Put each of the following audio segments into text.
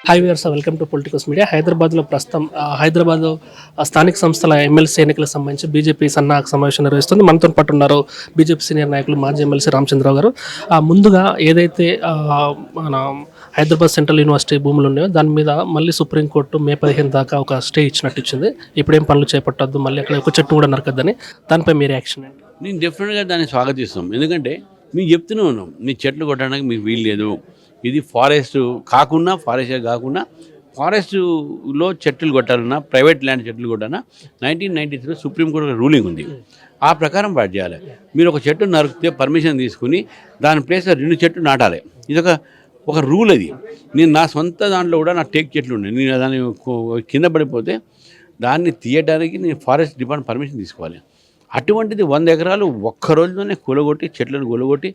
Hi viewers, welcome to politicals media. హైదరాబాద్లో ప్రస్తుతం హైదరాబాద్ స్థానిక సంస్థల ఎమ్మెల్సీ ఎన్నికలకు సంబంధించి బీజేపీ సన్నాహక సమావేశం నిర్వహిస్తుంది. మనతో పాటు ఉన్నారు బీజేపీ సీనియర్ నాయకులు మాజీ ఎమ్మెల్సీ రామచంద్రరావు గారు. ముందుగా ఏదైతే మన హైదరాబాద్ సెంట్రల్ యూనివర్సిటీ భూములు ఉన్నాయో దాని మీద మళ్ళీ సుప్రీంకోర్టు మే 15 దాకా ఒక స్టే ఇచ్చినట్టు ఇచ్చింది. ఇప్పుడేం పనులు చేపట్టద్దు, మళ్ళీ అక్కడ ఒక చెట్టు కూడా నరకద్దని. దానిపై మీ రియాక్షన్ ఏంటి? నేను డెఫినెట్గా దాన్ని స్వాగతిస్తాం. ఎందుకంటే మీకు చెప్తూనే ఉన్నాం, మీ చెట్లు కొట్టడానికి మీకు వీలు లేదు. ఇది ఫారెస్ట్ కాకుండా ఫారెస్ట్లో చెట్లు కొట్టాలన్నా, ప్రైవేట్ ల్యాండ్ చెట్లు కొట్టాలన్నా 1993 సుప్రీంకోర్టు రూలింగ్ ఉంది. ఆ ప్రకారం పాటు చేయాలి. మీరు ఒక చెట్టు నరికితే పర్మిషన్ తీసుకుని దాని ప్లేస్లో 2 చెట్లు నాటాలి. ఇది ఒక రూల్. అది నేను నా సొంత దాంట్లో కూడా నా టేక్ చెట్లు ఉన్నాయి. నేను దాన్ని కింద పడిపోతే దాన్ని తీయడానికి నేను ఫారెస్ట్ డిపార్ట్మెంట్ పర్మిషన్ తీసుకోవాలి. అటువంటిది 100 ఎకరాలు ఒక్క రోజులోనే కూలగొట్టి, చెట్లను కూలగొట్టి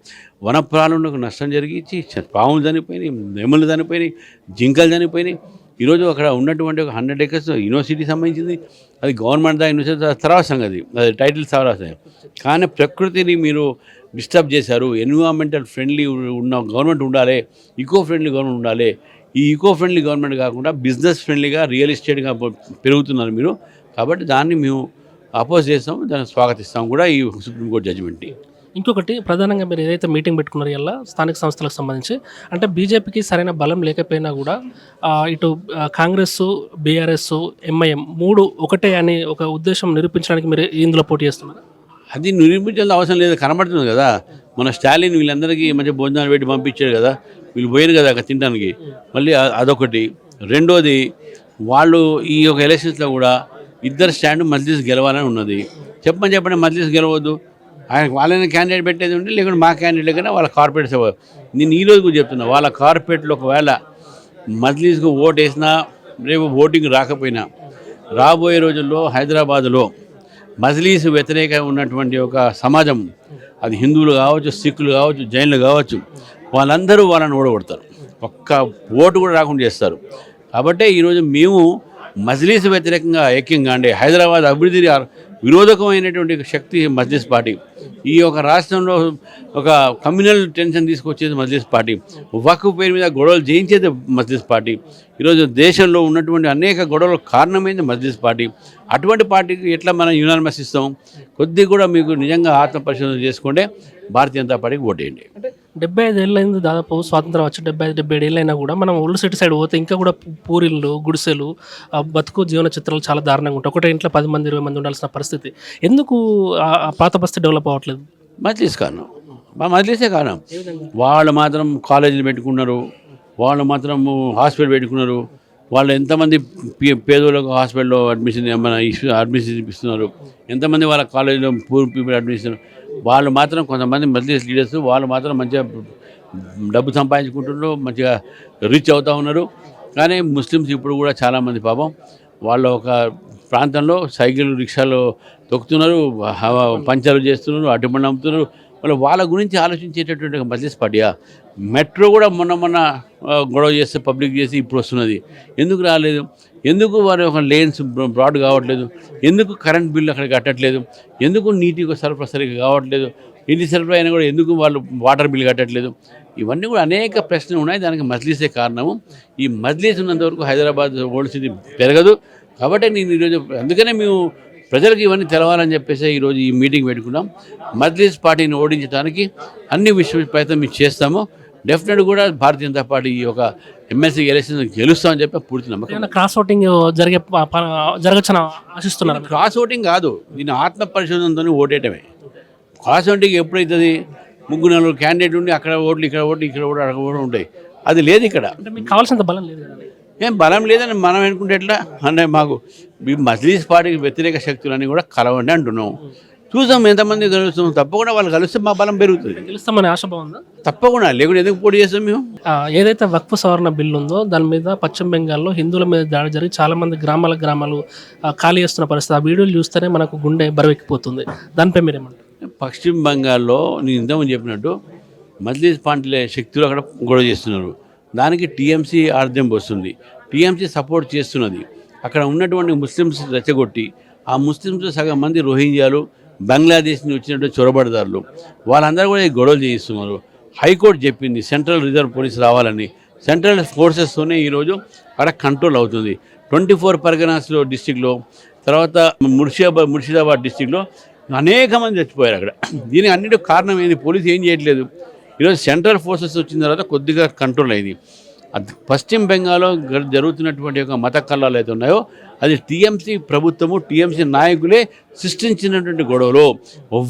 వనప్రాణులకు నష్టం జరిగించి పాములు చనిపోయినాయి, నెమలు చనిపోయినాయి, జింకలు చనిపోయినాయి. ఈరోజు అక్కడ ఉన్నటువంటి ఒక 100 ఎకర్స్ యూనివర్సిటీకి సంబంధించింది. అది గవర్నమెంట్ యూనివర్సిటీ తర్వాత సంగతి, అది టైటిల్స్ తర్వాత. కానీ ప్రకృతిని మీరు డిస్టర్బ్ చేశారు. ఎన్విరాన్మెంటల్ ఫ్రెండ్లీ ఉన్న గవర్నమెంట్ ఉండాలి, ఈకో ఫ్రెండ్లీ గవర్నమెంట్ ఉండాలి. ఈ ఈకో ఫ్రెండ్లీ గవర్నమెంట్ కాకుండా బిజినెస్ ఫ్రెండ్లీగా, రియల్ ఎస్టేట్గా పెరుగుతున్నారు మీరు. కాబట్టి దాన్ని మేము అపోజ్ చేస్తాం, దాన్ని స్వాగతిస్తాం కూడా ఈ సుప్రీంకోర్టు జడ్జిమెంట్ని. ఇంకొకటి ప్రధానంగా మీరు ఏదైతే మీటింగ్ పెట్టుకున్నారో ఇలా స్థానిక సంస్థలకు సంబంధించి, అంటే బీజేపీకి సరైన బలం లేకపోయినా కూడా ఇటు కాంగ్రెస్, బీఆర్ఎస్, ఎంఐఎం 3 ఒకటే అని ఒక ఉద్దేశం నిరూపించడానికి మీరు ఇందులో పోటీ చేస్తున్నారు. అది నిరూపించాల్సిన అవసరం లేదు, కనబడుతుంది కదా. మన స్టాలిన్ వీళ్ళందరికీ మంచి భోజనాలు పెట్టి పంపించాడు కదా, వీళ్ళు పోయారు కదా అక్కడ తినడానికి. మళ్ళీ అదొకటి. రెండోది, వాళ్ళు ఈ యొక్క ఎలక్షన్స్లో కూడా ఇద్దరు స్టాండ్ మజ్లిస్ గెలవాలని ఉన్నది. చెప్పండి మజ్లిస్ గెలవద్దు, ఆయన వాళ్ళని క్యాండిడేట్ పెట్టేది ఉంటే, లేకుంటే మా క్యాండిడేట్ కన్నా వాళ్ళ కార్పొరేట్స్ అవ్వదు. నేను ఈరోజు కూడా చెప్తున్నా, వాళ్ళ కార్పొరేట్లో ఒకవేళ మజ్లిస్కు ఓటు వేసినా, రేపు ఓటింగ్ రాకపోయినా, రాబోయే రోజుల్లో హైదరాబాదులో మజ్లిస్ వ్యతిరేకంగా ఉన్నటువంటి ఒక సమాజం, అది హిందువులు కావచ్చు, సిక్కులు కావచ్చు, జైన్లు కావచ్చు, వాళ్ళందరూ వాళ్ళని ఓడగొడతారు. ఒక్క ఓటు కూడా రాకుండా చేస్తారు. కాబట్టి ఈరోజు మేము మజ్లిస్ వ్యతిరేకంగా ఏకంగా అంటే హైదరాబాద్ అభివృద్ధి విరోధకమైనటువంటి శక్తి మజ్లిస్ పార్టీ. ఈ యొక్క రాష్ట్రంలో ఒక కమ్యూనల్ టెన్షన్ తీసుకొచ్చేది మజ్లిస్ పార్టీ. వక్ఫ్ పేరు మీద గొడవలు జయించేది మజ్లిస్ పార్టీ. ఈరోజు దేశంలో ఉన్నటువంటి అనేక గొడవలకు కారణమైంది మజ్లిస్ పార్టీ. అటువంటి పార్టీకి ఎట్లా మనం యునానిమస్ ఇస్తాం? కొద్దిగా కూడా మీకు నిజంగా ఆత్మ పరిశోధన చేసుకుంటే భారతీయ జనతా పార్టీకి ఓటేయండి. అంటే 75 ఏళ్ళైంది దాదాపు స్వాతంత్రం వచ్చి, 75-77 ఏళ్ళైనా కూడా మనం ఓల్డ్ సిటీ సైడ్ పోతే ఇంకా కూడా పూరిళ్ళు, గుడిసెలు, బతుకు జీవన చిత్రాలు చాలా దారుణంగా ఉంటాయి. ఒకటే ఇంట్లో 10 మంది 20 మంది ఉండాల్సిన పరిస్థితి. ఎందుకు పాత బస్తీ డెవలప్ అవ్వట్లేదు? మజ్లిస్ కారణం, మజ్లిసే కారణం. వాళ్ళు మాత్రం కాలేజీలు పెట్టుకున్నారు, వాళ్ళు మాత్రం హాస్పిటల్ పెట్టుకున్నారు. వాళ్ళు ఎంతమంది పేదోళ్ళకు హాస్పిటల్లో అడ్మిషన్ ఇప్పిస్తున్నారు, ఎంతమంది వాళ్ళ కాలేజీలో పూర్ పీపుల్ అడ్మిషన్. వాళ్ళు మాత్రం కొంతమంది మజ్లిస్ లీడర్స్ వాళ్ళు మాత్రం మంచిగా డబ్బు సంపాదించుకుంటున్నారు, మంచిగా రీచ్ అవుతూ ఉన్నారు. కానీ ముస్లిమ్స్ ఇప్పుడు కూడా చాలామంది పాపం వాళ్ళ ఒక ప్రాంతంలో సైకిల్ రిక్షాలు తొక్కుతున్నారు, పంచర్లు చేస్తున్నారు, అటుబండి అమ్ముతున్నారు. వాళ్ళ గురించి ఆలోచించేటటువంటి మజ్లిస్ పార్టీయా? మెట్రో కూడా మొన్న గొడవ చేస్తే పబ్లిక్ చేసి ఇప్పుడు వస్తున్నది. ఎందుకు రాలేదు? ఎందుకు వారి ఒక లేన్స్ బ్రాడ్ కావట్లేదు? ఎందుకు కరెంట్ బిల్లు అక్కడ కట్టట్లేదు? ఎందుకు నీటి సరఫరా సరిగ్గా కావట్లేదు? నీటి సరఫరా అయినా కూడా ఎందుకు వాళ్ళు వాటర్ బిల్లు కట్టట్లేదు? ఇవన్నీ కూడా అనేక ప్రశ్నలు ఉన్నాయి. దానికి మజ్లిసే కారణము. ఈ మజ్లిస్ ఉన్నంతవరకు హైదరాబాద్ ఓల్డ్ సిటీ పెరగదు. కాబట్టి నేను ఈరోజు అందుకనే మేము ప్రజలకు ఇవన్నీ తెలవాలని చెప్పేసి ఈరోజు ఈ మీటింగ్ పెట్టుకున్నాం. మజ్లిస్ పార్టీని ఓడించడానికి అన్ని ప్రయత్నం మేము చేస్తాము. డెఫినెట్ కూడా భారతీయ జనతా పార్టీ ఈ యొక్క ఎమ్మెల్సీ ఎలక్షన్ గెలుస్తామని చెప్పి పూర్తి నమ్మకం. క్రాస్ ఓటింగ్ జరగచ్చని ఆశిస్తున్నారు. క్రాస్ ఓటింగ్ కాదు, దీన్ని ఆత్మ పరిశోధనతో ఓటేయటమే. క్రాస్ ఓటింగ్ ఎప్పుడైతుంది? 3-4 క్యాండిడేట్ ఉండి అక్కడ ఓట్లు, ఇక్కడ ఓట్లు, ఇక్కడ ఓట్లు, అక్కడ ఓట్లు ఉంటాయి. అది లేదు ఇక్కడ. అంటే మీకు కావాల్సినంత బలం లేదు కదా? ఏం బలం లేదని మనం అనుకుంటే ఎట్లా? అంటే మాకు మజ్లిస్ పార్టీకి వ్యతిరేక శక్తులన్నీ కూడా కలవండి అంటున్నాం. చూసాం ఎంతమంది కలుస్తాం. తప్పకుండా వాళ్ళు కలిస్తే మా బలం పెరుగుతుంది. గెలుస్తామని ఆశ బాగుందా? తప్పకుండా, లేకుంటే ఎందుకు పోటీ చేస్తాం మేము? ఏదైతే వక్ఫ్ సవరణ బిల్లు ఉందో దాని మీద పశ్చిమ బెంగాల్లో హిందువుల మీద దాడి జరిగి చాలామంది గ్రామాలు ఖాళీ చేస్తున్న పరిస్థితి. ఆ వీడియోలు చూస్తేనే మనకు గుండె బరువెక్కిపోతుంది. దానిపై మీరేమంటారు? పశ్చిమ బెంగాల్లో నేను ఇంతకుముందు చెప్పినట్టు మజ్లిస్ పార్టీల శక్తులు అక్కడ గొడవ చేస్తున్నారు. దానికి టీఎంసీ ఆర్ద్యం వస్తుంది, టీఎంసీ సపోర్ట్ చేస్తున్నది. అక్కడ ఉన్నటువంటి ముస్లిమ్స్ రెచ్చగొట్టి, ఆ ముస్లిమ్స్ సగం మంది రోహింగ్యాలు, బంగ్లాదేశ్ నుంచి వచ్చినటువంటి చొరబడిదారులు, వాళ్ళందరూ కూడా ఈ గొడవలు చేయిస్తున్నారు. హైకోర్టు చెప్పింది సెంట్రల్ రిజర్వ్ పోలీస్ రావాలని. సెంట్రల్ ఫోర్సెస్తోనే ఈరోజు అక్కడ కంట్రోల్ అవుతుంది. 24 పర్గనాస్లో డిస్టిక్లో, తర్వాత ముర్షిదాబాద్ డిస్టిక్లో అనేక మంది చచ్చిపోయారు అక్కడ. దీనికి అన్నిటి కారణం ఏంది? పోలీసు ఏం చేయట్లేదు. ఈరోజు సెంట్రల్ ఫోర్సెస్ వచ్చిన తర్వాత కొద్దిగా కంట్రోల్ అయింది. పశ్చిమ బెంగాల్లో జరుగుతున్నటువంటి ఒక మత కల్లాలు అయితే ఉన్నాయో అది టీఎంసీ ప్రభుత్వము, టీఎంసీ నాయకులే సృష్టించినటువంటి గొడవలో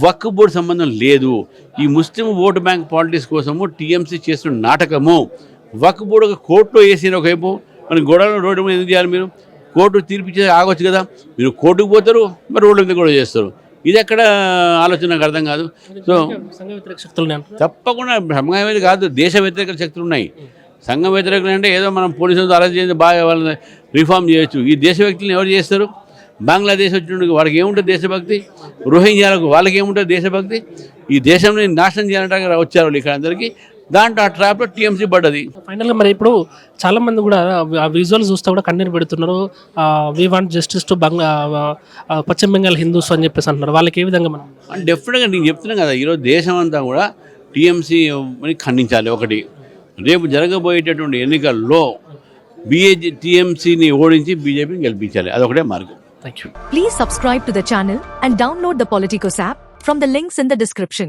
వక్ఫ్ బోర్డు సంబంధం లేదు. ఈ ముస్లిం ఓటు బ్యాంక్ పాలిటిక్స్ కోసము టీఎంసీ చేస్తున్న నాటకము. వక్ఫ్ బోర్డు కోర్టులో వేసిన ఒకవైపు మన గొడవలు రోడ్డు మీద ఎందుకు చేయాలి? మీరు కోర్టు తీర్పిచ్చే ఆగొచ్చు కదా. మీరు కోర్టుకు పోతారు, మరి రోడ్ల మీద గొడవ చేస్తారు. ఇది ఎక్కడ ఆలోచన నాకు అర్థం కాదు. సో సంఘ వ్యతిరేక శక్తులు తప్పకుండా సంఘం కాదు, దేశ వ్యతిరేక శక్తులు ఉన్నాయి. సంఘం వ్యతిరేకులు అంటే ఏదో మనం పోలీసులతో అరెస్ట్ చేసి బాగా వాళ్ళని రిఫార్మ్ చేయొచ్చు. ఈ దేశ వ్యక్తులను ఎవరు చేస్తారు? బంగ్లాదేశ్ వచ్చిన వాళ్ళకి ఏముంటుంది దేశభక్తి? రోహింగ్యాలకు వాళ్ళకి ఏముంటుంది దేశభక్తి? ఈ దేశంలో నాశనం చేయాలంటే వచ్చారు ఇక్కడ అందరికీ. దాంట్లో ఆ ట్రాప్లో టీఎంసీ పడ్డది. ఫైనల్గా మరి ఇప్పుడు చాలా మంది కూడా ఆ విజువల్స్ చూస్తే కూడా కన్నీరు పెడుతున్నారు. వీ వాంట్ జస్టిస్ టు పశ్చిమ బెంగాల్ హిందూస్ అని చెప్పేసి అంటున్నారు. వాళ్ళకి ఏ విధంగా మనం డెఫినెట్గా నేను చెప్తున్నాను కదా, ఈరోజు దేశం అంతా కూడా టీఎంసీని ఖండించాలి. ఒకటి, రేపు జరగబోయేటటువంటి ఎన్నికల్లో టీఎంసీని ఓడించి బీజేపీని గెలిపించాలి. అదొకటే మార్గం. Thank you. Please subscribe to the channel and download the Politicos app from the links in the description.